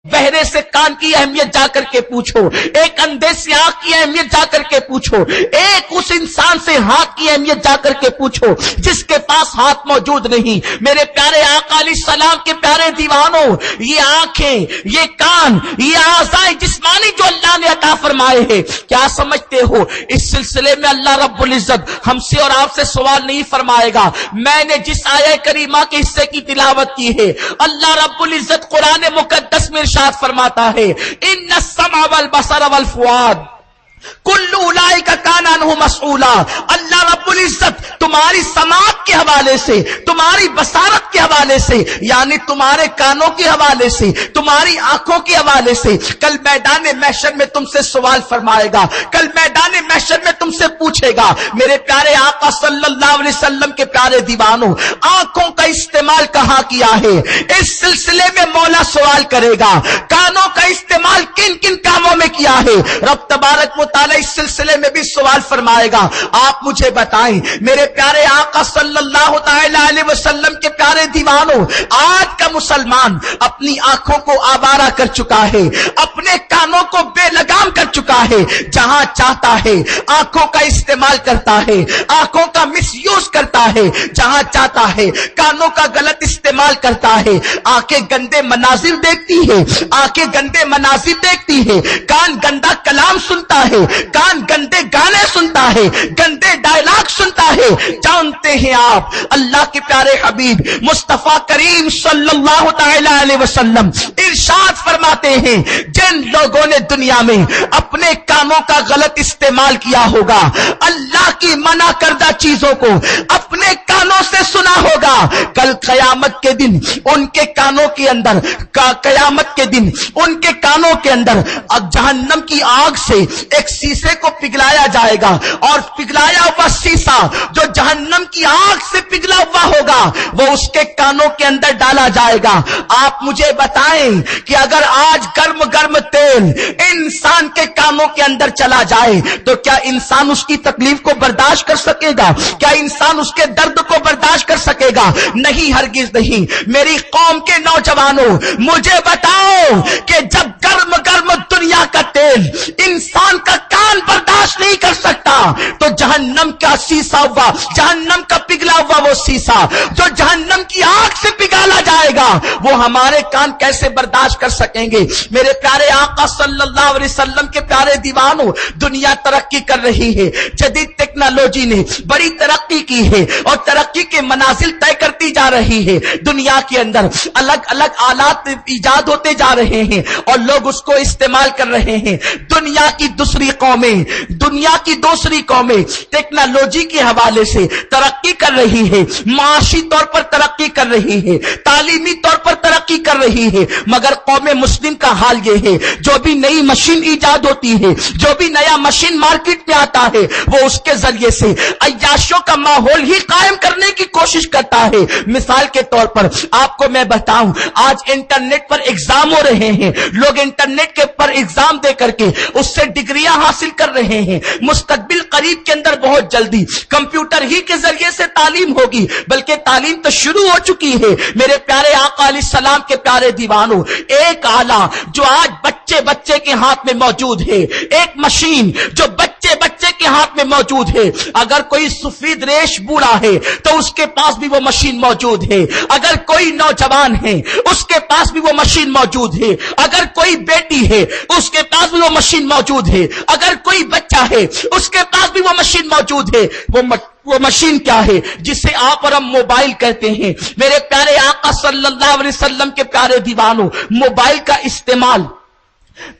بہرے سے کان کی اہمیت جا کر کے پوچھو، ایک اندھے سے آنکھ کی اہمیت جا کر کے پوچھو، ایک اس انسان سے ہاتھ کی اہمیت جا کر کے پوچھو جس کے پاس ہاتھ موجود نہیں۔ میرے پیارے آقا علیہ السلام کے پیارے دیوانوں، یہ آنکھیں، یہ کان، یہ اعضاء جسمانی جو اللہ نے عطا فرمائے ہیں، کیا سمجھتے ہو اس سلسلے میں اللہ رب العزت ہم سے اور آپ سے سوال نہیں فرمائے گا؟ میں نے جس آیہ کریمہ کے حصے کی تلاوت کی ہے، اللہ رب العزت قرآن مقدس میں ارشاد فرماتا ہے ان السمع والبصر والفؤاد کل اولئک کان عنہ مسئولا۔ اللہ رب العزت تمہاری سماعت کے حوالے سے، تمہاری بصارت کے حوالے سے، یعنی تمہارے کانوں کے حوالے سے، تمہاری آنکھوں کے حوالے سے کل میدان محشر میں تم سے سوال فرمائے گا، کل میدان محشر میں تم سے پوچھے گا۔ میرے پیارے آقا صلی اللہ علیہ وسلم کے پیارے دیوانوں، آنکھوں کا استعمال کہاں کیا ہے اس سلسلے میں مولا سوال کرے گا۔ کانوں کا استعمال کن کن کاموں میں کیا ہے رب تبارک و تعالی اس سلسلے میں بھی سوال فرمائے گا۔ آپ مجھے بتائیں میرے پیارے آقا صلی اللہ تعالی علیہ وسلم کے پیارے دیوانوں، آج کا مسلمان اپنی آنکھوں کو آوارہ کر چکا ہے، اپنے کانوں کو بے لگام کر چکا ہے، جہاں چاہتا ہے آنکھوں کا استعمال کرتا ہے، آنکھوں کا مس یوز کرتا ہے، جہاں چاہتا ہے کانوں کا غلط استعمال کرتا ہے۔ آنکھیں گندے مناظر دیکھتی ہے، آنکھیں گندے مناظر دیکھتی ہے، کان گندا کلام سنتا ہے، کان گندے گانے سنتا ہے، گندے ڈائلاگ سنتا ہے۔ جانتے ہیں آپ اللہ کے پیارے حبیب مصطفیٰ کریم صلی اللہ تعالی علیہ وسلم ارشاد فرماتے ہیں جن لوگوں نے دنیا میں اپنے کانوں کا غلط استعمال کیا ہوگا، اللہ کی منع کردہ چیزوں کو اپنے کانوں سے سنا ہوگا، کل قیامت کے دن ان کے کانوں کے اندر قیامت کے دن ان کے کانوں کے اندر جہنم کی آگ سے ایک شیشے کو پگھلایا جائے گا، اور پگھلایا ہوا شیشہ جو جہنم کی آگ سے پگھلا ہوا ہوگا وہ اس کے کانوں کے اندر ڈالا جائے گا۔ آپ مجھے بتائیں کہ اگر آج گرم گرم تیل انسان کے کانوں کے اندر چلا جائے تو کیا انسان اس کی تکلیف کو برداشت کر سکے گا؟ کیا انسان اس کے درد کو برداشت کر سکے گا؟ نہیں، ہرگز نہیں۔ میری قوم کے نوجوانوں مجھے بتاؤ کہ جب گرم گرم دنیا کا تیل انسان کا کان برداشت نہیں کر سکتا تو جہنم کا شیشہ ہوا، جہنم کا پگھلا ہوا وہ شیشہ جو جہنم کی آگ سے پگھالا جائے گا وہ ہمارے کان کیسے برداشت کر سکیں گے؟ میرے پیارے آقا صلی اللہ علیہ وسلم کے پیارے دیوانوں، دنیا ترقی کر رہی ہے، جدید ٹیکنالوجی نے بڑی ترقی کی ہے اور ترقی کے منازل طے کرتی جا رہی ہے۔ دنیا کے اندر الگ الگ آلات ایجاد ہوتے جا رہے ہیں اور لوگ اس کو استعمال کر رہے ہیں۔ دنیا کی دوسری قومیں ٹیکنالوجی کے حوالے سے ترقی کر رہی ہے، معاشی طور پر ترقی کر رہی ہے، تعلیمی طور پر ترقی کر رہی ہے، مگر قوم مسلم کا حال یہ ہے جو بھی نئی مشین ایجاد ہوتی ہے، جو بھی نیا مشین مارکیٹ میں آتا ہے وہ اس کے ذریعے سے عیاشوں کا ماحول ہی قائم کرنے کی کوشش کرتا ہے۔ مثال کے طور پر آپ کو میں بتاؤں، آج انٹرنیٹ پر ایگزام ہو رہے ہیں، لوگ انٹرنیٹ کے پر ایگزام دے کر کے اس سے ڈگریاں حاصل کر رہے ہیں۔ مستقبل قریب کے اندر بہت جلدی کمپیوٹر ہی کے ذریعے سے تعلیم ہوگی، بلکہ تعلیم تو شروع ہو چکی ہے۔ میرے پیارے آقا علیہ السلام کے پیارے دیوانوں، ایک آلہ جو آج بچے کے ہاتھ میں موجود ہے، ایک مشین جو بچے کے ہاتھ میں موجود ہے، اگر کوئی سفید ریش بوڑھا ہے تو اس کے پاس بھی وہ مشین موجود ہے، اگر کوئی نوجوان ہے اس کے پاس بھی وہ مشین موجود ہے، اگر کوئی بیٹی ہے اس کے پاس بھی وہ مشین موجود ہے، اگر کوئی بچہ ہے اس کے پاس بھی وہ مشین موجود ہے۔ وہ مشین کیا ہے؟ جسے آپ اور ہم موبائل کہتے ہیں۔ میرے پیارے آقا صلی اللہ علیہ وسلم کے پیارے دیوانوں، موبائل کا استعمال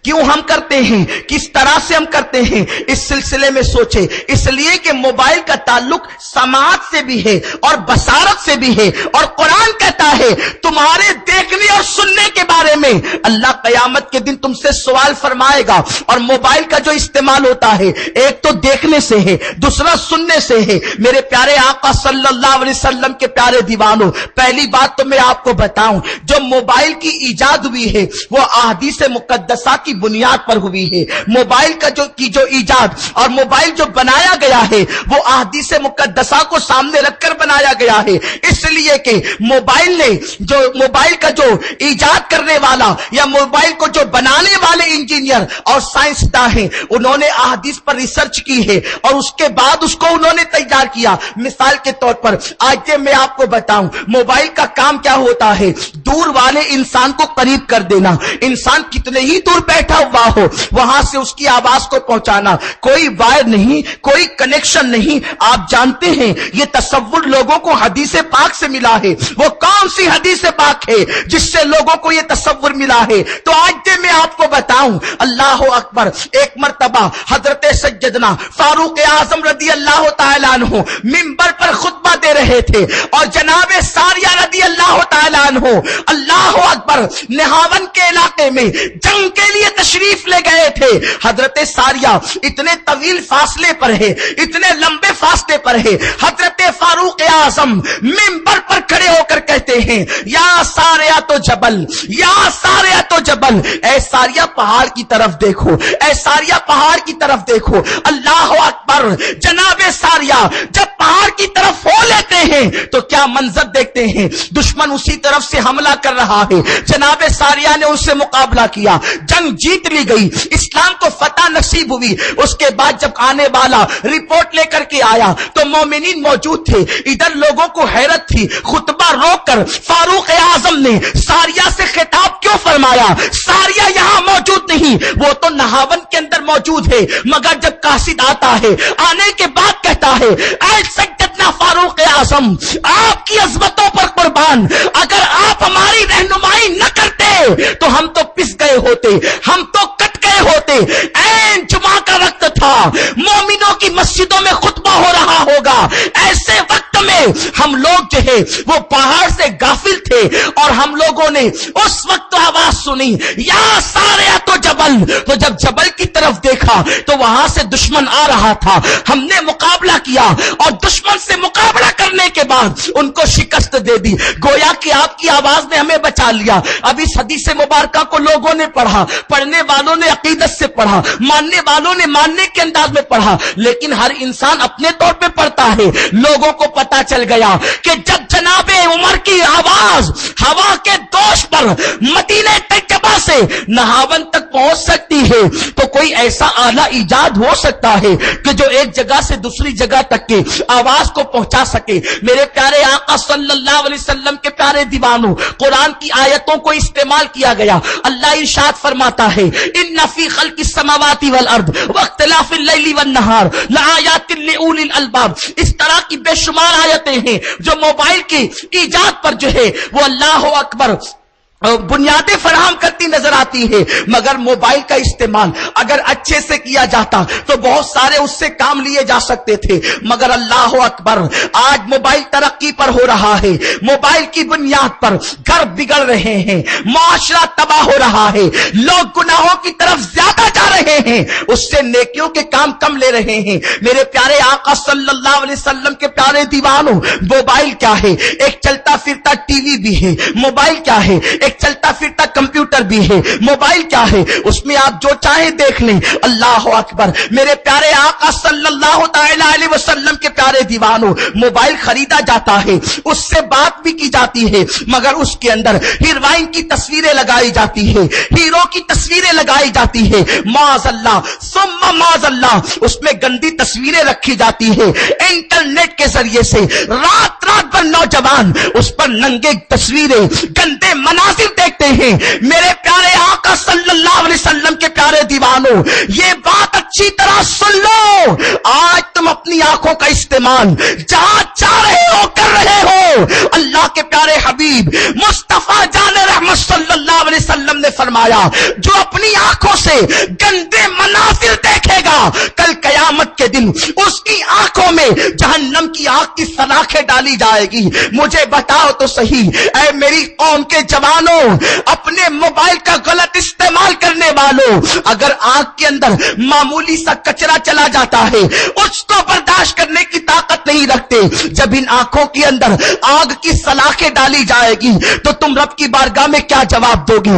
کیوں ہم کرتے ہیں، کس طرح سے ہم کرتے ہیں، اس سلسلے میں سوچیں۔ اس لیے کہ موبائل کا تعلق سماعت سے بھی ہے اور بصارت سے بھی ہے، اور قرآن کہتا ہے تمہارے دیکھنے اور سننے کے بارے میں اللہ قیامت کے دن تم سے سوال فرمائے گا۔ اور موبائل کا جو استعمال ہوتا ہے ایک تو دیکھنے سے ہے، دوسرا سننے سے ہے۔ میرے پیارے آقا صلی اللہ علیہ وسلم کے پیارے دیوانوں، پہلی بات تو میں آپ کو بتاؤں، جو موبائل کی ایجاد ہوئی ہے وہ احادیث مقدسہ مقدسہ کی بنیاد پر ہوئی ہے. موبائل کا جو ایجاد اور موبائل جو بنایا گیا ہے وہ احادیث مقدسہ کو سامنے رکھ کر بنایا گیا ہے، اس لیے کہ موبائل کا جو ایجاد کرنے والا یا موبائل کو جو بنانے والے انجینئر اور سائنسداں ہیں انہوں نے احادیث پر ریسرچ کی ہے اور اس کے بعد اس کو انہوں نے تیار کیا. مثال کے طور پر آج میں آپ کو بتاؤں موبائل کا کام کیا ہوتا ہے، دور والے انسان کو قریب کر دینا. انسان کتنے ہی دور بیٹھا ہوا ہو وہاں سے اس کی آواز کو پہنچانا، کوئی وائر نہیں، کوئی کنیکشن نہیں. آپ جانتے ہیں یہ تصور لوگوں کو حدیث پاک سے ملا ہے. وہ کون سی حدیث پاک ہے جس سے لوگوں کو یہ تصور ملا ہے؟ تو آج میں آپ کو بتاؤں اللہ اکبر. ایک مرتبہ حضرت سیدنا فاروق اعظم رضی اللہ تعالیٰ عنہ منبر پر خطبہ دے رہے تھے اور جناب ساریہ رضی اللہ تعالیٰ عنہ اللہ اکبر نہاون کے علاقے میں جنگ کے لیے تشریف لے گئے تھے. حضرت ساریہ اتنے طویل فاصلے پر ہے، اتنے لمبے فاصلے پر ہے. حضرت فاروق اعظم منبر پر کھڑے ہو کر کہتے ہیں یا ساریہ تو جبل، یا ساریہ تو جبل، اے ساریہ پہاڑ کی طرف دیکھو، اے ساریہ پہاڑ کی طرف دیکھو. اللہ اکبر. جناب ساریہ جب پہاڑ کی طرف ہو لیتے ہیں تو کیا منظر دیکھتے ہیں، دشمن اسی طرف سے حملہ کر رہا ہے. جناب ساریہ نے اس سے مقابلہ کیا، جنگ جیت لی گئی، اسلام کو فتح نصیب ہوئی. اس کے بعد جب آنے والا رپورٹ لے کر کے آیا تو مومنین موجود تھے. ادھر لوگوں کو حیرت تھی، خطبہ روک کر فاروق اعظم نے ساریہ سے خطاب کیوں فرمایا؟ ساریہ یہاں موجود نہیں، وہ تو نہاون کے اندر موجود ہے، مگر جب قاصد آتا ہے آنے کے بعد کہتا ہے اے سیدنا فاروق اعظم آپ کی عظمتوں پر قربان، اگر آپ ہماری رہنمائی نہ کرتے تو ہم تو پس گئے ہوتے، ہم تو کٹ گئے ہوتے. این جمعہ کا وقت تھا، مومنوں کی مسجدوں میں خطبہ ہو رہا ہوگا، ایسے وقت میں ہم لوگ جو ہے وہ پہاڑ سے غافل تھے اور ہم لوگوں نے اس وقت آواز سنی یا ساریہ تو جبل. تو جب جبل کی طرف دیکھا تو وہاں سے دشمن آ رہا تھا، ہم نے مقابلہ کیا اور دشمن سے مقابلہ کرنے کے بعد ان کو شکست دے دی. گویا کہ آپ کی آواز نے ہمیں بچا لیا. اب اس حدیث مبارکہ کو لوگوں نے پڑھا، پڑھنے والوں نے عقیدت سے پڑھا، ماننے والوں نے ماننے کے انداز میں پڑھا، لیکن ہر انسان اپنے طور پہ پڑھتا ہے. لوگوں کو پتا چل گیا کہ جب جناب عمر کی آواز ہوا کے دوش پر مدینہ طیبہ سے نہاون تک پہنچ سکتی ہے تو کوئی ایسا آلہ ایجاد ہو سکتا ہے کہ جو ایک جگہ سے دوسری جگہ تک کی آواز کو پہنچا سکے. میرے پیارے آقا صلی اللہ علیہ وسلم کے پیارے دیوانوں، قرآن کی آیتوں کو استعمال کیا گیا. اللہ ارشاد فرماتا ہے ان فی خلق السماوات والارض واختلاف اللیل والنہار لآیات لأولی الالباب. اس طرح کی بے شمار آیتیں ہیں جو موبائل کی ایجاد پر جو ہے وہ اللہ اکبر بنیادیں فراہم کرتی نظر آتی ہے. مگر موبائل کا استعمال اگر اچھے سے کیا جاتا تو بہت سارے اس سے کام لیے جا سکتے تھے. مگر اللہ اکبر آج موبائل ترقی پر ہو رہا ہے، موبائل کی بنیاد پر گھر بگڑ رہے ہیں، معاشرہ تباہ ہو رہا ہے، لوگ گناہوں کی طرف زیادہ جا رہے ہیں، اس سے نیکیوں کے کام کم لے رہے ہیں. میرے پیارے آقا صلی اللہ علیہ وسلم کے پیارے دیوانوں، موبائل کیا ہے؟ ایک چلتا پھرتا ٹی وی بھی ہے. موبائل کیا ہے؟ ایک چلتا پھرتا کمپیوٹر بھی ہے. موبائل کیا ہے؟ اس میں آپ جو چاہیں دیکھ لیں. اللہ اکبر. میرے پیارے آقا صلی اللہ تعالی علیہ وسلم کے پیارے دیوانوں، موبائل خریدا جاتا ہے، اس سے بات بھی کی جاتی ہے، مگر اس کے اندر ہیروئن کی تصویریں لگائی جاتی ہے، ہیرو کی تصویریں لگائی جاتی ہے. معاذ اللہ ثم معاذ اللہ اس میں گندی تصویریں رکھی جاتی ہے. انٹرنیٹ کے ذریعے سے رات رات بھر نوجوان اس پر ننگے تصویریں، گندے مناظر دیکھتے ہیں. میرے پیارے آقا صلی اللہ علیہ وسلم کے پیارے دیوانوں، یہ بات اچھی طرح سن لو. آج تم اپنی آنکھوں کا استعمال جہاں چاہ رہے ہو کر رہے ہو. اللہ کے پیارے حبیب مصطفیٰ جان رحمت صلی اللہ علیہ وسلم نے فرمایا جو اپنی آنکھوں سے گندے مناظر دیکھے گا کل قیامت کے دن اس کی آنکھوں میں جہنم کی آگ کی سلاخیں ڈالی جائے گی. مجھے بتاؤ تو صحیح اے میری قوم کے جوانوں، اپنے موبائل کا غلط استعمال کرنے والوں، اگر آنکھ کے اندر معمولی سا کچرا چلا جاتا ہے اس کو برداشت کرنے کی طاقت نہیں رکھتے، جب ان آنکھوں کے اندر آگ کی سلاخیں ڈالی جائے گی تو تم رب کی بارگاہ میں کیا جواب دو گی؟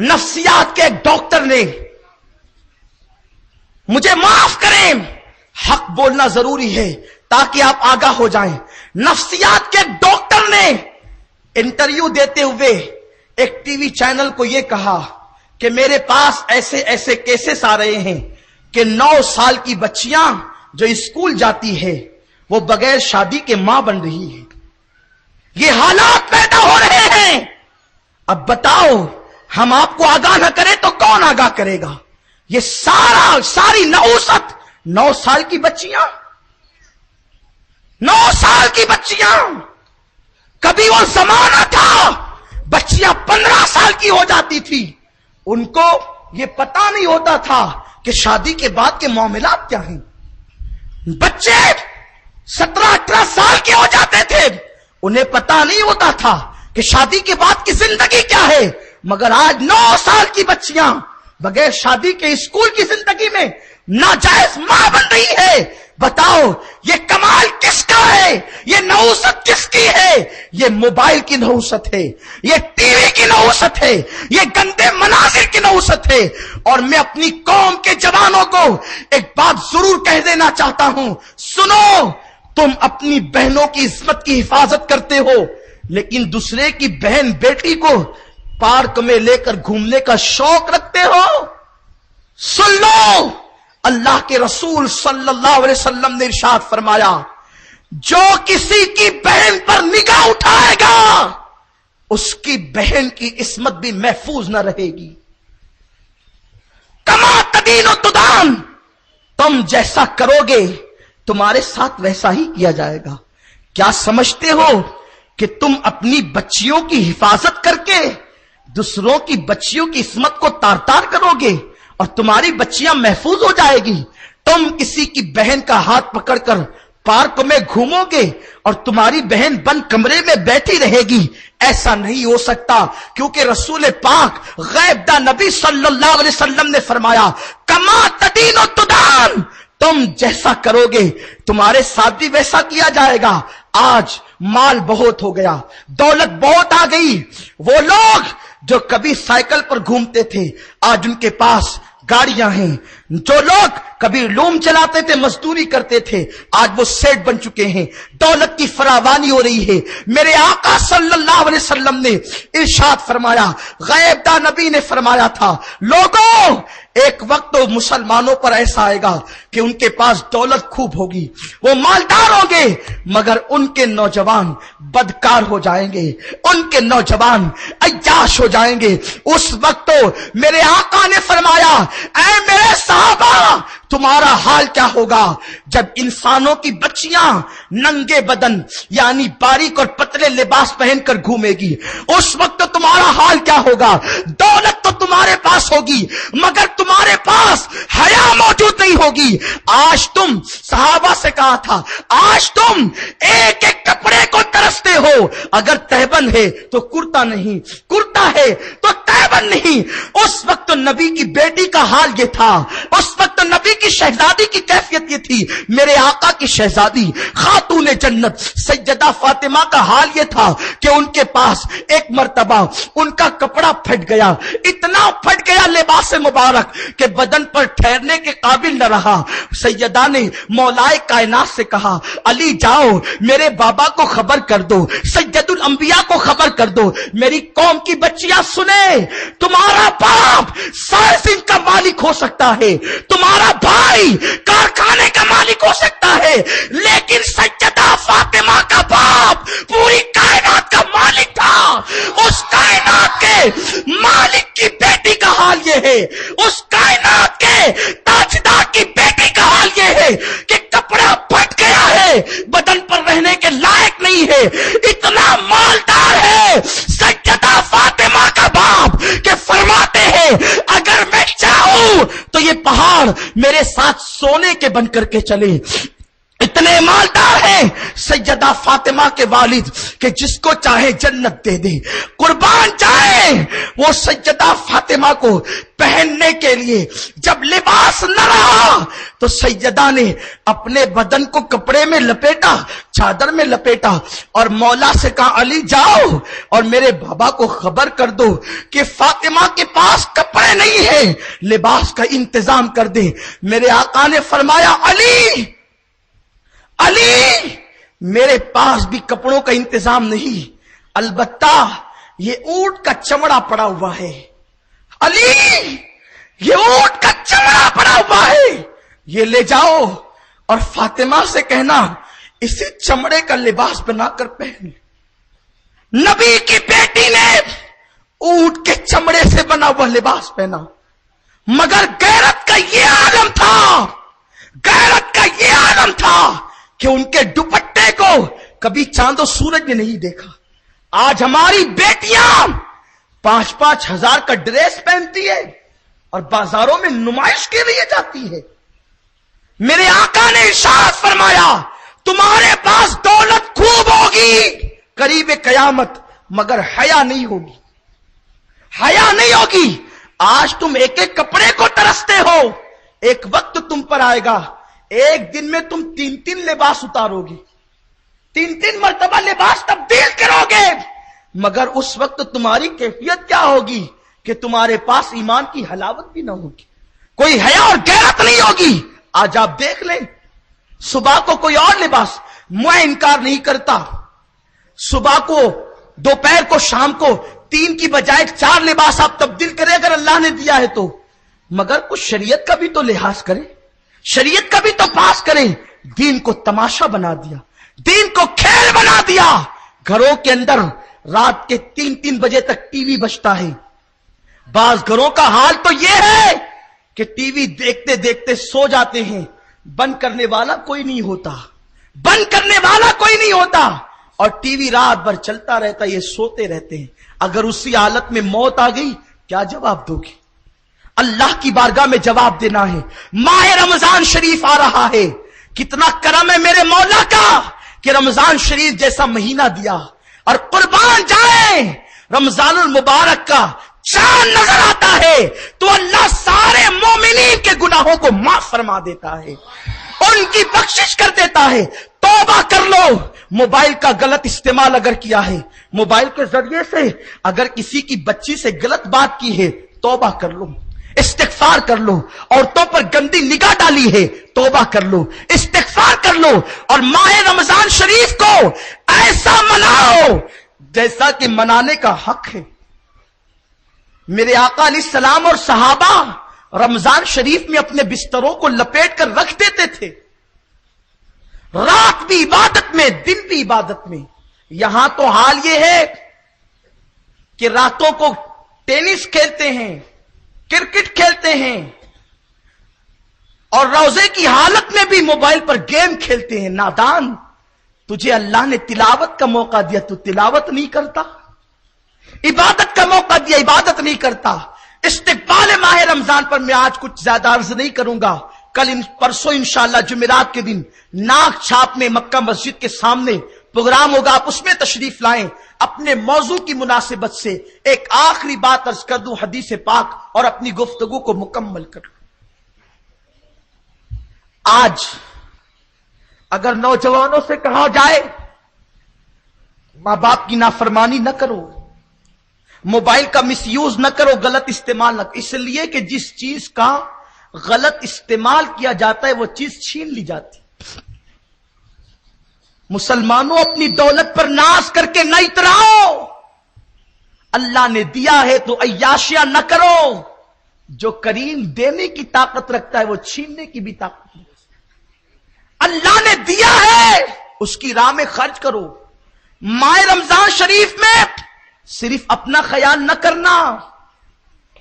نفسیات کے ایک ڈاکٹر نے، مجھے معاف کریں، حق بولنا ضروری ہے تاکہ آپ آگاہ ہو جائیں، نفسیات کے ایک ڈاکٹر نے انٹرویو دیتے ہوئے ایک ٹی وی چینل کو یہ کہا کہ میرے پاس ایسے ایسے کیسز آ رہے ہیں کہ 9 سال کی بچیاں جو اسکول جاتی ہے وہ بغیر شادی کے ماں بن رہی ہے، یہ حالات پیدا ہو رہے ہیں۔ اب بتاؤ، ہم آپ کو آگاہ نہ کریں تو کون آگاہ کرے گا؟ یہ ساری نحوست 9 سال کی بچیاں، 9 سال کی بچیاں، کبھی وہ زمانہ تھا بچیاں 15 سال کی ہو جاتی تھی، ان کو یہ پتا نہیں ہوتا تھا کہ شادی کے بعد کے معاملات کیا ہیں، بچے 17-18 سال کے ہو جاتے تھے، انہیں پتا نہیں ہوتا تھا کہ شادی کے بعد کی زندگی کیا ہے، مگر آج 9 سال کی بچیاں بغیر شادی کے اسکول کی زندگی میں ناجائز ماں بن رہی ہے۔ بتاؤ یہ کمال کس کا ہے؟ یہ نحوست کس کی ہے؟ یہ موبائل کی نحوست ہے، یہ ٹی وی کی نحوست ہے، یہ گندے مناظر کی نحوست ہے۔ اور میں اپنی قوم کے جوانوں کو ایک بات ضرور کہہ دینا چاہتا ہوں، سنو، تم اپنی بہنوں کی عصمت کی حفاظت کرتے ہو لیکن دوسرے کی بہن بیٹی کو پارک میں لے کر گھومنے کا شوق رکھتے ہو۔ سن لو، اللہ کے رسول صلی اللہ علیہ وسلم نے ارشاد فرمایا، جو کسی کی بہن پر نگاہ اٹھائے گا اس کی بہن کی عصمت بھی محفوظ نہ رہے گی۔ کما تدین و تدان، تم جیسا کرو گے تمہارے ساتھ ویسا ہی کیا جائے گا۔ کیا سمجھتے ہو کہ تم اپنی بچیوں کی حفاظت کر کے دوسروں کی بچیوں کی عصمت کو تار تار کرو گے اور تمہاری بچیاں محفوظ ہو جائے گی؟ تم کسی کی بہن کا ہاتھ پکڑ کر پارک میں گھومو گے اور تمہاری بہن بند کمرے میں بیٹھی رہے گی؟ ایسا نہیں ہو سکتا، کیونکہ رسول پاک غیب داں نبی صلی اللہ علیہ وسلم نے فرمایا، کما تدین و تدان، تم جیسا کرو گے تمہارے ساتھ بھی ویسا کیا جائے گا۔ آج مال بہت ہو گیا، دولت بہت آ گئی، وہ لوگ جو کبھی سائیکل پر گھومتے تھے آج ان کے پاس گاڑیاں ہیں، جو لوگ کبھی لوم چلاتے تھے، مزدوری کرتے تھے، آج وہ سیٹ بن چکے ہیں، دولت کی فراوانی ہو رہی ہے۔ میرے آقا صلی اللہ علیہ وسلم نے ارشاد فرمایا، غیب داں نبی نے فرمایا تھا، لوگوں ایک وقت تو مسلمانوں پر ایسا آئے گا کہ ان کے پاس دولت خوب ہوگی، وہ مالدار ہوں گے، مگر ان کے نوجوان بدکار ہو جائیں گے، ان کے نوجوان عیاش ہو جائیں گے۔ اس وقت تو میرے آقا نے فرمایا، اے میرے صحابہ تمہارا حال کیا ہوگا جب انسانوں کی بچیاں ننگے بدن یعنی باریک اور پتلے لباس پہن کر گھومے گی؟ اس وقت تو تمہارا حال کیا ہوگا؟ دولت تو تمہارے پاس ہوگی مگر تمہارے پاس حیا موجود نہیں ہوگی۔ آج تم صحابہ سے کہا تھا، آج تم ایک ایک کپڑے کو ترستے ہو، اگر تہبند ہے تو کرتا نہیں، کرتا ہے تو تہبند نہیں۔ اس وقت نبی کی بیٹی کا حال یہ تھا، اس وقت نبی کی شہزادی کی کیفیت یہ تھی، میرے آقا کی شہزادی خاتون جنت سیدہ فاطمہ کا حال یہ تھا کہ ان کے پاس ایک مرتبہ ان کا کپڑا پھٹ گیا، اتنا پھٹ گیا لباس مبارک کہ بدن پر ٹھہرنے کے قابل نہ رہا۔ سیدہ نے مولائے کائنات سے کہا، علی جاؤ میرے بابا کو خبر کر دو، سید الانبیاء کو خبر کر دو، میری قوم کی بچیاں سنے، تمہارا باپ سائنس کا مالک ہو سکتا ہے، تمہارا بھائی کارخانے کا مالک ہو سکتا ہے، لیکن سیدہ فاطمہ کا باپ پوری کائنات کا مالک تھا۔ اس کائنات کے مالک کی بیٹی کا حال یہ ہے، اس کائنات کے تاجدار کی بیٹی کا حال یہ ہے کہ کپڑا پھٹ گیا ہے، بدن پر رہنے کے لائق نہیں ہے، اتنا مالدار ہے سیدہ فاطمہ کا باپ کہ فرماتے ہیں اگر میں چاہوں تو یہ پہاڑ میرے ساتھ سونے کے بن کر کے چلے۔ اتنا اتنے مالدار ہیں سیدہ فاطمہ کے والد کہ جس کو چاہے جنت دے دے، قربان جائے وہ سیدہ فاطمہ کو پہننے کے لیے جب لباس نہ رہا تو سیدہ نے اپنے بدن کو کپڑے میں لپیٹا، چادر میں لپیٹا، اور مولا سے کہا علی جاؤ اور میرے بابا کو خبر کر دو کہ فاطمہ کے پاس کپڑے نہیں ہیں، لباس کا انتظام کر دے۔ میرے آقا نے فرمایا علی میرے پاس بھی کپڑوں کا انتظام نہیں، البتہ یہ اونٹ کا چمڑا پڑا ہوا ہے، علی یہ اونٹ کا چمڑا پڑا ہوا ہے، یہ لے جاؤ اور فاطمہ سے کہنا اسی چمڑے کا لباس بنا کر پہن۔ نبی کی بیٹی نے اونٹ کے چمڑے سے بنا ہوا لباس پہنا، مگر غیرت کا یہ عالم تھا کہ ان کے دوپٹے کو کبھی چاند و سورج نے نہیں دیکھا۔ آج ہماری بیٹیاں 5-5 ہزار کا ڈریس پہنتی ہے اور بازاروں میں نمائش کے لیے جاتی ہے۔ میرے آقا نے ارشاد فرمایا تمہارے پاس دولت خوب ہوگی قریب قیامت، مگر حیا نہیں ہوگی، حیا نہیں ہوگی۔ آج تم ایک ایک کپڑے کو ترستے ہو، ایک وقت تم پر آئے گا ایک دن میں تم 3 لباس اتارو گی، 3 مرتبہ لباس تبدیل کرو گے، مگر اس وقت تمہاری کیفیت کیا ہوگی کہ تمہارے پاس ایمان کی حلاوت بھی نہ ہوگی، کوئی حیا اور غیرت نہیں ہوگی۔ آج آپ دیکھ لیں صبح کو کوئی اور لباس، میں انکار نہیں کرتا، صبح کو دوپہر کو شام کو 3 کی بجائے 4 لباس آپ تبدیل کریں اگر اللہ نے دیا ہے تو، مگر کچھ شریعت کا بھی تو لحاظ کریں، شریعت کا بھی تو پاس کریں۔ دین کو تماشا بنا دیا، دین کو کھیل بنا دیا، گھروں کے اندر رات کے 3 بجے تک ٹی وی بجتا ہے۔ بعض گھروں کا حال تو یہ ہے کہ ٹی وی دیکھتے دیکھتے سو جاتے ہیں، بند کرنے والا کوئی نہیں ہوتا، اور ٹی وی رات بھر چلتا رہتا، یہ سوتے رہتے ہیں۔ اگر اسی حالت میں موت آ گئی کیا جواب دو گے؟ اللہ کی بارگاہ میں جواب دینا ہے۔ ماہ رمضان شریف آ رہا ہے، کتنا کرم ہے میرے مولا کا کہ رمضان شریف جیسا مہینہ دیا، اور قربان جائیں رمضان المبارک کا چاند نظر آتا ہے تو اللہ سارے مومنین کے گناہوں کو معاف فرما دیتا ہے، ان کی بخشش کر دیتا ہے۔ توبہ کر لو، موبائل کا غلط استعمال اگر کیا ہے، موبائل کے ذریعے سے اگر کسی کی بچی سے غلط بات کی ہے، توبہ کر لو، استغفار کر لو، عورتوں پر گندی نگاہ ڈالی ہے، توبہ کر لو، استغفار کر لو، اور ماہ رمضان شریف کو ایسا مناؤ جیسا کہ منانے کا حق ہے۔ میرے آقا علیہ السلام اور صحابہ رمضان شریف میں اپنے بستروں کو لپیٹ کر رکھ دیتے تھے، رات بھی عبادت میں، دن بھی عبادت میں۔ یہاں تو حال یہ ہے کہ راتوں کو ٹینس کھیلتے ہیں، کرکٹ کھیلتے ہیں، اور روزے کی حالت میں بھی موبائل پر گیم کھیلتے ہیں۔ نادان، تجھے اللہ نے تلاوت کا موقع دیا، تو تلاوت نہیں کرتا، عبادت کا موقع دیا، عبادت نہیں کرتا۔ استقبال ماہ رمضان پر میں آج کچھ زیادہ عرض نہیں کروں گا، پرسوں انشاءاللہ جمعرات کے دن ناک چھاپ میں مکہ مسجد کے سامنے پروگرام ہوگا، آپ اس میں تشریف لائیں۔ اپنے موضوع کی مناسبت سے ایک آخری بات عرض کر دوں حدیث پاک اور اپنی گفتگو کو مکمل کر لوں۔ آج اگر نوجوانوں سے کہا جائے ماں باپ کی نافرمانی نہ کرو، موبائل کا مس یوز نہ کرو، غلط استعمال نہ کرو، اس لیے کہ جس چیز کا غلط استعمال کیا جاتا ہے وہ چیز چھین لی جاتی۔ مسلمانوں اپنی دولت پر ناز کر کے نہ اتراؤ، اللہ نے دیا ہے تو عیاشیاں نہ کرو، جو کریم دینے کی طاقت رکھتا ہے وہ چھیننے کی بھی طاقت رکھتا ہے۔ اللہ نے دیا ہے اس کی راہ میں خرچ کرو۔ ماہ رمضان شریف میں صرف اپنا خیال نہ کرنا،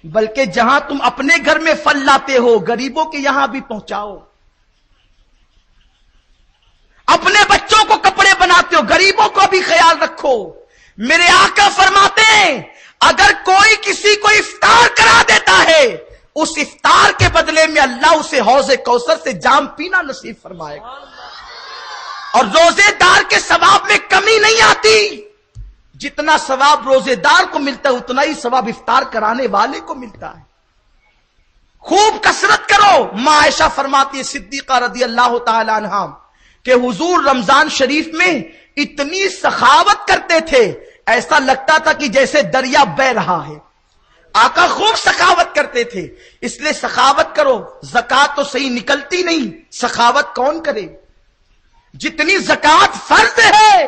بلکہ جہاں تم اپنے گھر میں پھل لاتے ہو غریبوں کے یہاں بھی پہنچاؤ، اپنے بچوں کو کپڑے بناتے ہو غریبوں کو بھی خیال رکھو۔ میرے آقا فرماتے ہیں اگر کوئی کسی کو افطار کرا دیتا ہے، اس افطار کے بدلے میں اللہ اسے حوض کوثر سے جام پینا نصیب فرمائے گا۔ اور روزے دار کے ثواب میں کمی نہیں آتی. جتنا ثواب روزے دار کو ملتا ہے اتنا ہی ثواب افطار کرانے والے کو ملتا ہے. خوب کثرت کرو. ماں عائشہ فرماتی ہے صدیقہ رضی اللہ تعالی عنہا کہ حضور رمضان شریف میں اتنی سخاوت کرتے تھے ایسا لگتا تھا کہ جیسے دریا بہ رہا ہے. آقا خوب سخاوت کرتے تھے. اس لیے سخاوت کرو. زکات تو صحیح نکلتی نہیں، سخاوت کون کرے؟ جتنی زکات فرض ہے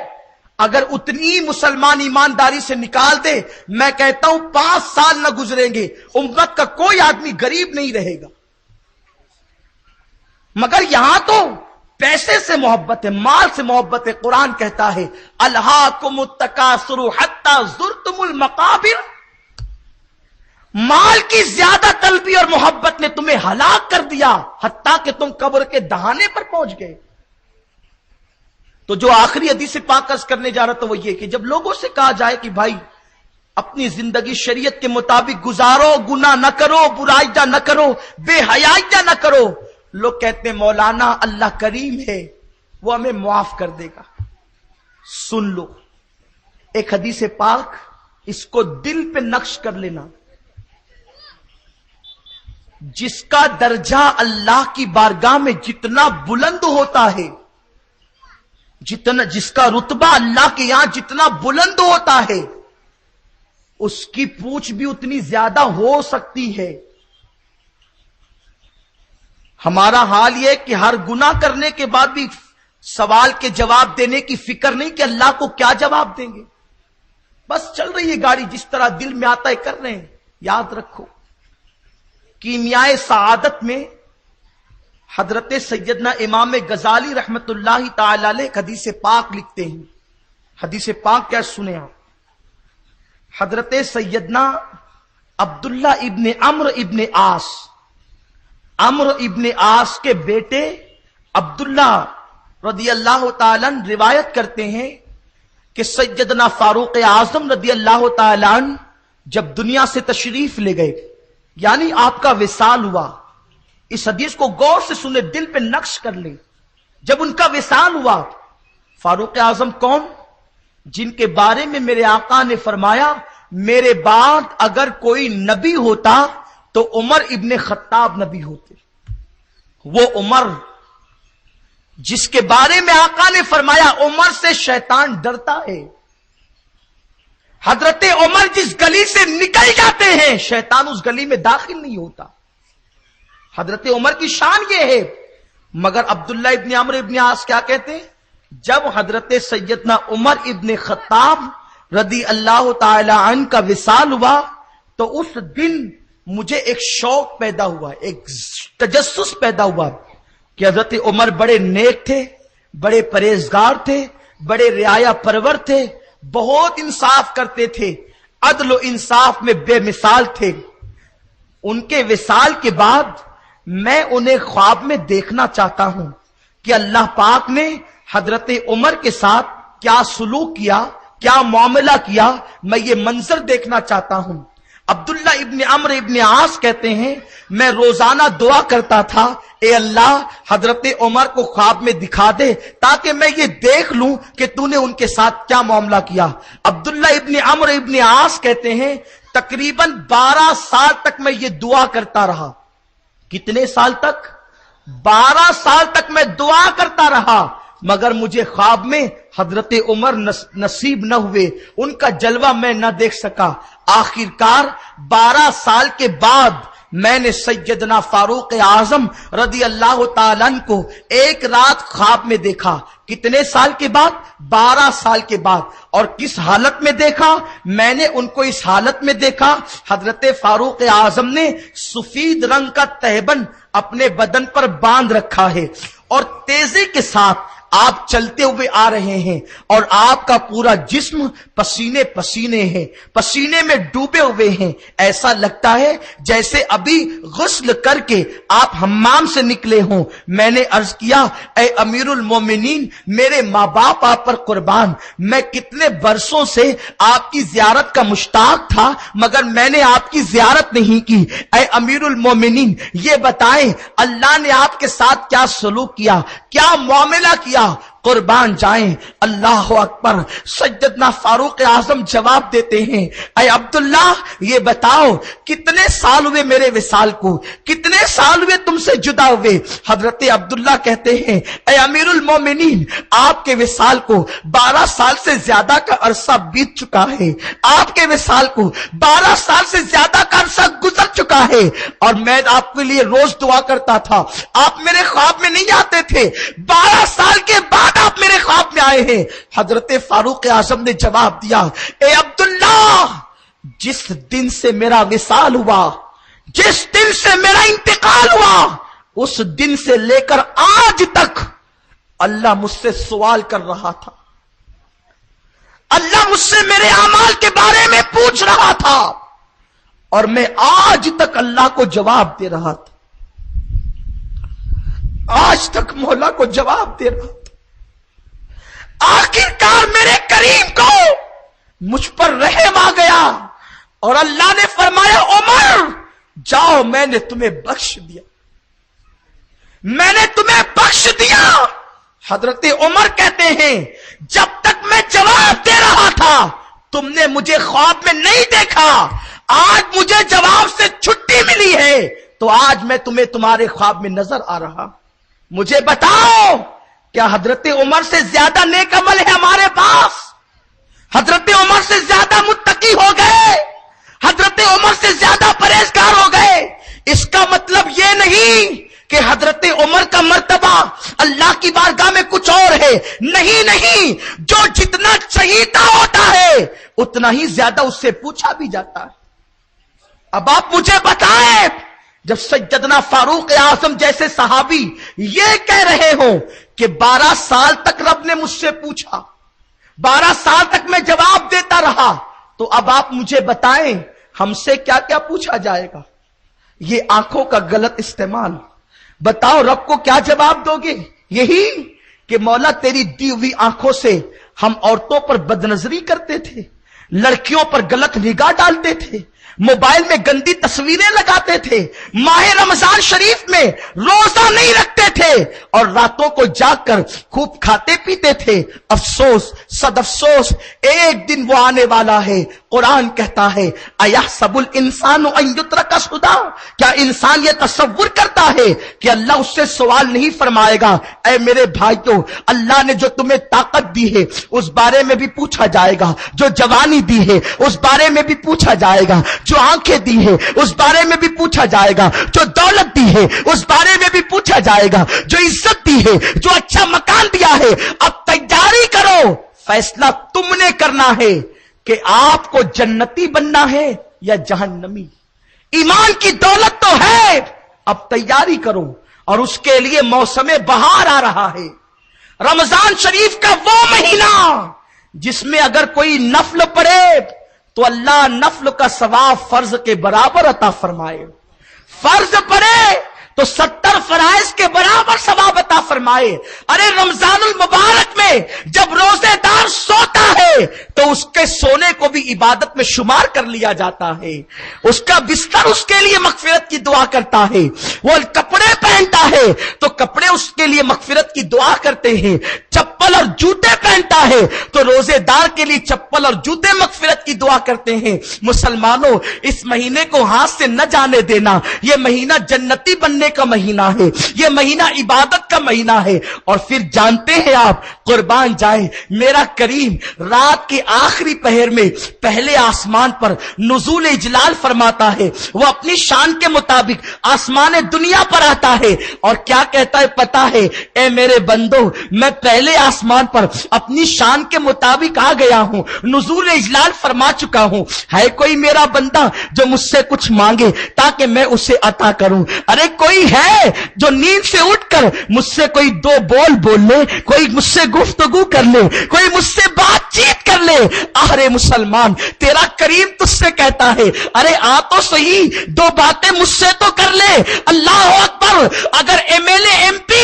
اگر اتنی مسلمان ایمانداری سے نکال دے، میں کہتا ہوں 5 سال نہ گزریں گے امت کا کوئی آدمی غریب نہیں رہے گا. مگر یہاں تو پیسے سے محبت ہے، مال سے محبت ہے. قرآن کہتا ہے الہاکم التکاثر حتی زرتم المقابر. مال کی زیادہ طلبی اور محبت نے تمہیں ہلاک کر دیا حتیٰ کہ تم قبر کے دہانے پر پہنچ گئے. تو جو آخری حدیث پاک عرض کرنے جا رہا تھا وہ یہ کہ جب لوگوں سے کہا جائے کہ بھائی اپنی زندگی شریعت کے مطابق گزارو، گناہ نہ کرو، برائیاں نہ کرو، بے حیائیاں نہ کرو، لوگ کہتے ہیں مولانا اللہ کریم ہے وہ ہمیں معاف کر دے گا. سن لو ایک حدیث پاک، اس کو دل پہ نقش کر لینا. جس کا درجہ اللہ کی بارگاہ میں جتنا بلند ہوتا ہے، جس کا رتبہ اللہ کے یہاں جتنا بلند ہوتا ہے، اس کی پوچھ بھی اتنی زیادہ ہو سکتی ہے. ہمارا حال یہ کہ ہر گناہ کرنے کے بعد بھی سوال کے جواب دینے کی فکر نہیں کہ اللہ کو کیا جواب دیں گے. بس چل رہی ہے گاڑی، جس طرح دل میں آتا ہے کر رہے ہیں. یاد رکھو کیمیائے سعادت میں حضرت سیدنا امام غزالی رحمت اللہ تعالی علیہ حدیث پاک لکھتے ہیں. حدیث پاک کیا سنیں آپ؟ حضرت سیدنا عبداللہ ابن عمرو ابن عاص، عمرو ابن عاص کے بیٹے عبداللہ رضی اللہ تعالی عنہ روایت کرتے ہیں کہ سیدنا فاروق اعظم رضی اللہ تعالی عنہ جب دنیا سے تشریف لے گئے، یعنی آپ کا وصال ہوا. اس حدیث کو غور سے سنے، دل پہ نقش کر لیں. جب ان کا وصال ہوا، فاروق اعظم کون؟ جن کے بارے میں میرے آقا نے فرمایا میرے بعد اگر کوئی نبی ہوتا تو عمر ابن خطاب نبی ہوتے. وہ عمر جس کے بارے میں آقا نے فرمایا عمر سے شیطان ڈرتا ہے. حضرت عمر جس گلی سے نکل جاتے ہیں شیطان اس گلی میں داخل نہیں ہوتا. حضرت عمر کی شان یہ ہے. مگر عبداللہ ابن عمرو ابن عاص کیا کہتے ہیں؟ جب حضرت سیدنا عمر ابن خطاب رضی اللہ تعالی عنہ کا وصال ہوا تو اس دن مجھے ایک شوق پیدا ہوا، ایک تجسس پیدا ہوا کہ حضرت عمر بڑے نیک تھے، بڑے پرہیزگار تھے، بڑے رعایا پرور تھے، بہت انصاف کرتے تھے، عدل و انصاف میں بے مثال تھے. ان کے وصال کے بعد میں انہیں خواب میں دیکھنا چاہتا ہوں کہ اللہ پاک نے حضرت عمر کے ساتھ کیا سلوک کیا، کیا معاملہ کیا، میں یہ منظر دیکھنا چاہتا ہوں. عبداللہ ابن عمرو ابن عاص کہتے ہیں میں روزانہ دعا کرتا تھا اے اللہ حضرت عمر کو خواب میں دکھا دے تاکہ میں یہ دیکھ لوں کہ تو نے ان کے ساتھ کیا معاملہ کیا. عبداللہ ابن عمرو ابن عاص کہتے ہیں تقریباً 12 سال تک میں یہ دعا کرتا رہا. کتنے سال تک؟ 12 سال تک میں دعا کرتا رہا مگر مجھے خواب میں حضرت عمر نصیب نہ ہوئے، ان کا جلوہ میں نہ دیکھ سکا. آخرکار 12 سال کے بعد میں نے سیدنا فاروق اعظم رضی اللہ تعالیٰ عنہ کو ایک رات خواب میں دیکھا. کتنے سال کے بعد؟ 12 سال کے بعد. اور کس حالت میں دیکھا؟ میں نے ان کو اس حالت میں دیکھا حضرت فاروق اعظم نے سفید رنگ کا تہبند اپنے بدن پر باندھ رکھا ہے اور تیزی کے ساتھ آپ چلتے ہوئے آ رہے ہیں اور آپ کا پورا جسم پسینے پسینے ہے، پسینے میں ڈوبے ہوئے ہیں. ایسا لگتا ہے جیسے ابھی غسل کر کے آپ حمام سے نکلے ہوں. میں نے عرض کیا اے امیر المومنین میرے ماں باپ آپ پر قربان، میں کتنے برسوں سے آپ کی زیارت کا مشتاق تھا مگر میں نے آپ کی زیارت نہیں کی. اے امیر المومنین یہ بتائیں اللہ نے آپ کے ساتھ کیا سلوک کیا، کیا معاملہ کیا؟ دیا, قربان جائیں. اللہ اکبر. سیدنا فاروق اعظم جواب دیتے ہیں, اے عبداللہ یہ بتاؤ کتنے سال ہوئے میرے وصال کو, کتنے سال ہوئے تم سے جدا ہوئے؟ حضرت عبداللہ کہتے ہیں, اے امیر المومنین آپ کے وصال کو 12 سال سے زیادہ کا عرصہ بیت چکا ہے, آپ کے وصال کو 12 سال سے زیادہ کا عرصہ گزر چکا ہے, اور میں آپ کے لیے روز دعا کرتا تھا, آپ میرے خواب میں نہیں آتے تھے, 12 سال کے بعد آپ میرے خواب میں آئے ہیں. حضرت فاروق اعظم نے جواب دیا, اے عبداللہ جس دن سے میرا وصال ہوا, جس دن سے میرا انتقال ہوا, اس دن سے لے کر آج تک اللہ مجھ سے سوال کر رہا تھا, اللہ مجھ سے میرے اعمال کے بارے میں پوچھ رہا تھا, اور میں آج تک اللہ کو جواب دے رہا تھا, آج تک مولا کو جواب دے رہا تھا. آخرکار میرے کریم کو مجھ پر رحم آ گیا, اور اللہ نے فرمایا عمر جاؤ میں نے تمہیں بخش دیا, میں نے تمہیں بخش دیا. حضرت عمر کہتے ہیں جب تک میں جواب دے رہا تھا تم نے مجھے خواب میں نہیں دیکھا, آج مجھے جواب سے چھٹی ملی ہے تو آج میں تمہیں تمہارے خواب میں نظر آ رہا. مجھے بتاؤ کیا حضرت عمر سے زیادہ نیک عمل ہے ہمارے پاس؟ حضرت عمر سے زیادہ متقی ہو گئے, حضرت عمر سے زیادہ پرہیزگار ہو گئے. اس کا مطلب یہ نہیں کہ حضرت عمر کا مرتبہ اللہ کی بارگاہ میں کچھ اور ہے, نہیں نہیں, جو جتنا چہیتا ہوتا ہے اتنا ہی زیادہ اس سے پوچھا بھی جاتا ہے. اب آپ مجھے بتائیں, جب سیدنا فاروق اعظم جیسے صحابی یہ کہہ رہے ہوں کہ 12 سال تک رب نے مجھ سے پوچھا, 12 سال تک میں جواب دیتا رہا, تو اب آپ مجھے بتائیں ہم سے کیا کیا پوچھا جائے گا؟ یہ آنکھوں کا غلط استعمال, بتاؤ رب کو کیا جواب دو گے؟ یہی کہ مولا تیری دی ہوئی آنکھوں سے ہم عورتوں پر بدنظری کرتے تھے, لڑکیوں پر غلط نگاہ ڈالتے تھے, موبائل میں گندی تصویریں لگاتے تھے, ماہ رمضان شریف میں روزہ نہیں رکھتے تھے, اور راتوں کو جاگ کر خوب کھاتے پیتے تھے. افسوس صد افسوس, ایک دن وہ آنے والا ہے, قرآن کہتا ہے ایحسب الانسان ان یترک سدی, کیا انسان یہ تصور کرتا ہے کہ اللہ اس سے سوال نہیں فرمائے گا؟ اے میرے بھائیوں, اللہ نے جو تمہیں طاقت دی ہے اس بارے میں بھی پوچھا جائے گا, جو جوانی دی ہے اس بارے میں بھی پوچھا جائے گا, جو آنکھیں دی ہے اس بارے میں بھی پوچھا جائے گا, جو دولت دی ہے اس بارے میں بھی پوچھا جائے گا, جو عزت دی ہے, جو اچھا مکان دیا ہے. اب تیاری کرو, فیصلہ تم نے کرنا ہے کہ آپ کو جنتی بننا ہے یا جہنمی. ایمان کی دولت تو ہے, اب تیاری کرو. اور اس کے لیے موسم بہار آ رہا ہے, رمضان شریف کا وہ مہینہ جس میں اگر کوئی نفل پڑے تو اللہ نفل کا ثواب فرض کے برابر عطا فرمائے, فرض پڑے تو 70 فرائض کے برابر ثواب عطا فرمائے. ارے رمضان المبارک میں جب روزے دار سوتا ہے تو اس کے سونے کو بھی عبادت میں شمار کر لیا جاتا ہے, اس کا بستر اس کے لیے مغفرت کی دعا کرتا ہے, وہ کپڑے پہنتا ہے تو کپڑے اس کے لیے مغفرت کی دعا کرتے ہیں, چپل اور جوتے پہنتا ہے تو روزے دار کے لیے چپل اور جوتے مغفرت کی دعا کرتے ہیں. مسلمانوں, اس مہینے کو ہاتھ سے نہ جانے دینا, یہ مہینہ جنتی بننے کا مہینہ ہے, یہ مہینہ عبادت کا مہینہ ہے. اور پھر جانتے ہیں آپ, قربان جائیں میرا کریم رات کے آخری پہر میں پہلے آسمان پر نزول اجلال فرماتا ہے, وہ اپنی شان کے مطابق آسمان دنیا پر آتا ہے اور کیا کہتا ہے پتا ہے؟ اے میرے بندو, میں پہلے آسمان پر اپنی شان کے مطابق آ گیا ہوں, نزول اجلال فرما چکا ہوں, ہے کوئی میرا بندہ جو مجھ سے کچھ مانگے تاکہ میں اسے عطا کروں؟ ارے کوئی ہے جو نیند سے اٹھ کر مجھ سے کوئی 2 بول بول لے, کوئی مجھ سے گفتگو کر لے, کوئی مجھ سے بات چیت کر لے؟ ارے مسلمان, تیرا کریم تجھ سے کہتا ہے ارے آ تو صحیح, 2 باتیں مجھ سے تو کر لے. اللہ اکبر, اگر MLA MP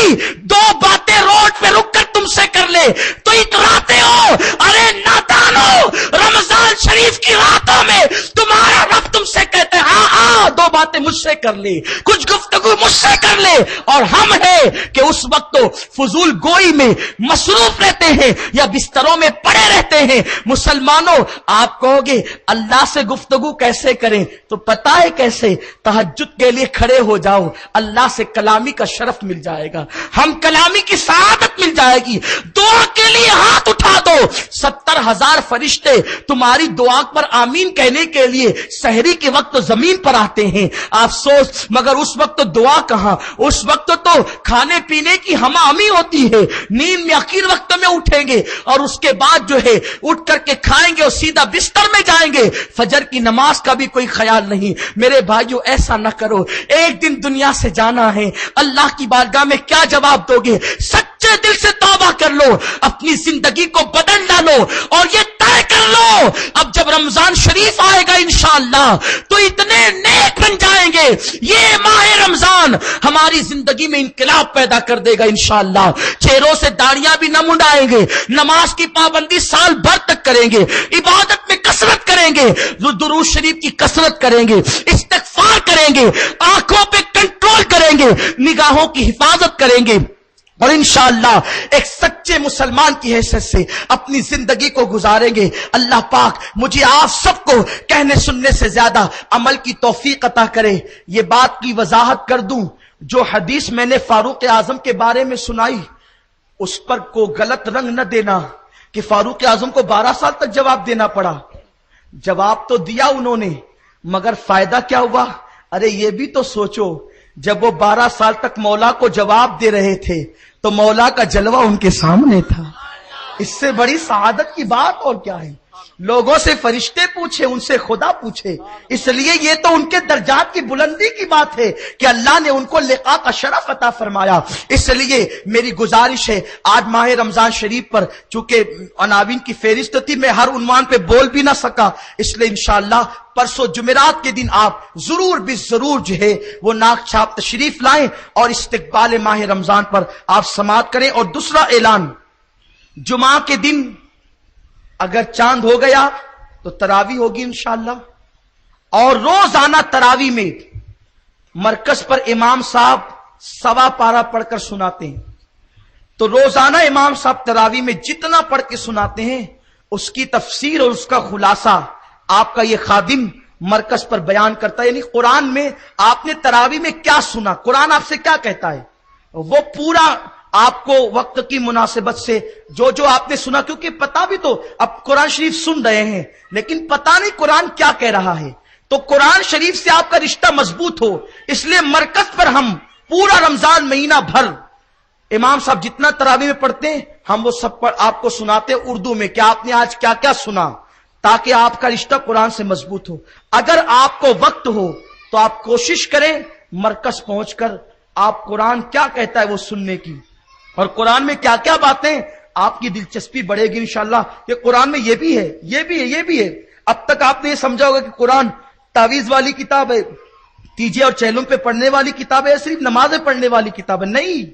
2 باتیں روڈ پہ رک کر تم سے کر لے تو اتراتے ہو. ارے نادانو, رمضان شریف کی راتوں میں تمہارا رب تم سے کہتے ہیں ہاں 2 باتیں مجھ سے کر لے, کچھ گفتگو تو مجھ سے کر لے. اور ہم ہیں کہ اس وقت تو فضول گوئی میں مصروف رہتے ہیں یا بستروں میں پڑے رہتے ہیں. مسلمانوں، آپ کہو گے اللہ سے گفتگو کیسے کریں؟ تو پتہ ہے کیسے؟ تہجد کے لیے کھڑے ہو جاؤ، اللہ سے کلامی کا شرف مل جائے گا، ہم کلامی کی سعادت مل جائے گی. دعا کے لیے ہاتھ اٹھا دو، 70,000 فرشتے تمہاری دعا پر آمین کہنے کے لیے سحری کے وقت تو زمین پر آتے ہیں. افسوس مگر اس وقت تو دعا کہاں، اس وقت تو کھانے پینے کی ہمہ ہمی ہوتی ہے. نیند میں آخر وقت میں اٹھیں گے اور اس کے بعد جو ہے اٹھ کر کے کھائیں گے اور سیدھا بستر میں جائیں گے. فجر کی نماز کا بھی کوئی خیال نہیں. میرے بھائیو ایسا نہ کرو، ایک دن دنیا سے جانا ہے. اللہ کی بارگاہ میں کیا جواب دو گے؟ سچے دل سے توبہ کر لو، اپنی زندگی کو بدل ڈالو اور یہ طے کر لو اب جب رمضان شریف آئے گا انشاءاللہ تو اتنے نیک بن جائیں گے. یہ ماہ رمضان ہماری زندگی میں انقلاب پیدا کر دے گا انشاءاللہ. چہروں سے داڑیاں بھی نہ منڈائیں گے، نماز کی پابندی سال بھر تک کریں گے، عبادت میں کثرت کریں گے، درود شریف کی کثرت کریں گے، استغفار کریں گے، آنکھوں پہ کنٹرول کریں گے، نگاہوں کی حفاظت کریں گے اور انشاءاللہ ایک سچے مسلمان کی حیثیت سے اپنی زندگی کو گزاریں گے. اللہ پاک مجھے آپ سب کو کہنے سننے سے زیادہ عمل کی توفیق عطا کرے. یہ بات کی وضاحت کر دوں، جو حدیث میں نے فاروق اعظم کے بارے میں سنائی اس پر کو غلط رنگ نہ دینا کہ فاروق اعظم کو 12 سال تک جواب دینا پڑا. جواب تو دیا انہوں نے، مگر فائدہ کیا ہوا؟ ارے یہ بھی تو سوچو، جب وہ 12 سال تک مولا کو جواب دے رہے تھے تو مولا کا جلوہ ان کے سامنے تھا. اس سے بڑی سعادت کی بات اور کیا ہے؟ لوگوں سے فرشتے پوچھے، ان سے خدا پوچھے. اس لیے یہ تو ان کے درجات کی بلندی کی بات ہے کہ اللہ نے ان کو لقاء کا شرف عطا فرمایا. اس لیے میری گزارش ہے، آج ماہ رمضان شریف پر چونکہ عناوین کی فہرست تھی، میں ہر عنوان پہ بول بھی نہ سکا، اس لیے انشاءاللہ پرسوں جمعرات کے دن آپ ضرور بھی ضرور جو ہے وہ ناک چھاپ تشریف لائیں اور استقبال ماہ رمضان پر آپ سماعت کریں. اور دوسرا اعلان، جمعہ کے دن اگر چاند ہو گیا تو تراویح ہوگی انشاءاللہ، اور روزانہ تراویح میں مرکز پر امام صاحب 1.25 پارہ پڑھ کر سناتے ہیں. تو روزانہ امام صاحب تراویح میں جتنا پڑھ کے سناتے ہیں اس کی تفسیر اور اس کا خلاصہ آپ کا یہ خادم مرکز پر بیان کرتا ہے. یعنی قرآن میں آپ نے تراویح میں کیا سنا، قرآن آپ سے کیا کہتا ہے، وہ پورا آپ کو وقت کی مناسبت سے جو آپ نے سنا. کیونکہ پتا بھی تو اب قرآن شریف سن رہے ہیں لیکن پتا نہیں قرآن کیا کہہ رہا ہے، تو قرآن شریف سے آپ کا رشتہ مضبوط ہو، اس لیے مرکز پر ہم پورا رمضان مہینہ بھر امام صاحب جتنا تراویح میں پڑھتے ہیں ہم وہ سب پر آپ کو سناتے اردو میں کہ آپ نے آج کیا کیا سنا، تاکہ آپ کا رشتہ قرآن سے مضبوط ہو. اگر آپ کو وقت ہو تو آپ کوشش کریں مرکز پہنچ کر آپ قرآن کیا کہتا ہے وہ سننے کی، اور قرآن میں کیا کیا باتیں، آپ کی دلچسپی بڑھے گی انشاءاللہ کہ قرآن میں یہ بھی ہے، یہ بھی ہے، یہ بھی ہے. اب تک آپ نے یہ سمجھا ہوگا کہ قرآن تعویذ والی کتاب ہے، تیجے اور چہلم پہ پڑھنے والی کتاب ہے، صرف نمازیں پڑھنے والی کتاب ہے. نہیں،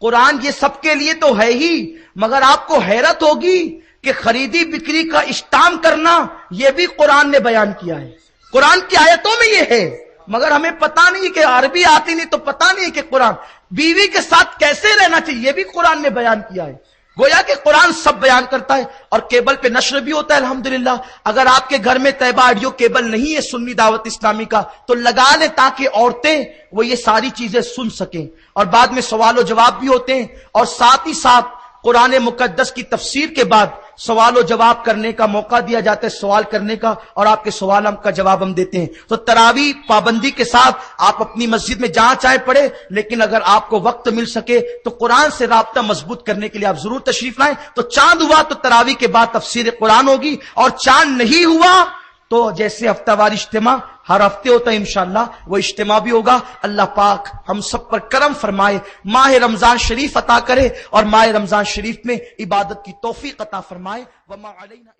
قرآن یہ سب کے لیے تو ہے ہی، مگر آپ کو حیرت ہوگی کہ خریدی بکری کا اشتام کرنا یہ بھی قرآن نے بیان کیا ہے. قرآن کی آیتوں میں یہ ہے، مگر ہمیں پتا نہیں کہ عربی آتی نہیں تو پتا نہیں کہ قرآن بیوی کے ساتھ کیسے رہنا چاہیے یہ بھی قرآن نے بیان کیا ہے. گویا کہ قرآن سب بیان کرتا ہے. اور کیبل پہ نشر بھی ہوتا ہے الحمدللہ. اگر آپ کے گھر میں طیبہ آڈیو کیبل نہیں ہے سنی دعوت اسلامی کا تو لگا لیں تاکہ عورتیں وہ یہ ساری چیزیں سن سکیں، اور بعد میں سوال و جواب بھی ہوتے ہیں، اور ساتھ ہی ساتھ قرآن مقدس کی تفسیر کے بعد سوال و جواب کرنے کا موقع دیا جاتا ہے، سوال کرنے کا، اور آپ کے سوال کا جواب ہم دیتے ہیں. تو تراویح پابندی کے ساتھ آپ اپنی مسجد میں جہاں چاہے پڑھے، لیکن اگر آپ کو وقت مل سکے تو قرآن سے رابطہ مضبوط کرنے کے لیے آپ ضرور تشریف لائیں. تو چاند ہوا تو تراویح کے بعد تفسیر قرآن ہوگی، اور چاند نہیں ہوا تو جیسے ہفتہ وار اجتماع ہر ہفتے ہوتا ہے انشاءاللہ وہ اجتماع بھی ہوگا. اللہ پاک ہم سب پر کرم فرمائے، ماہ رمضان شریف عطا کرے اور ماہ رمضان شریف میں عبادت کی توفیق عطا فرمائے. وما علینا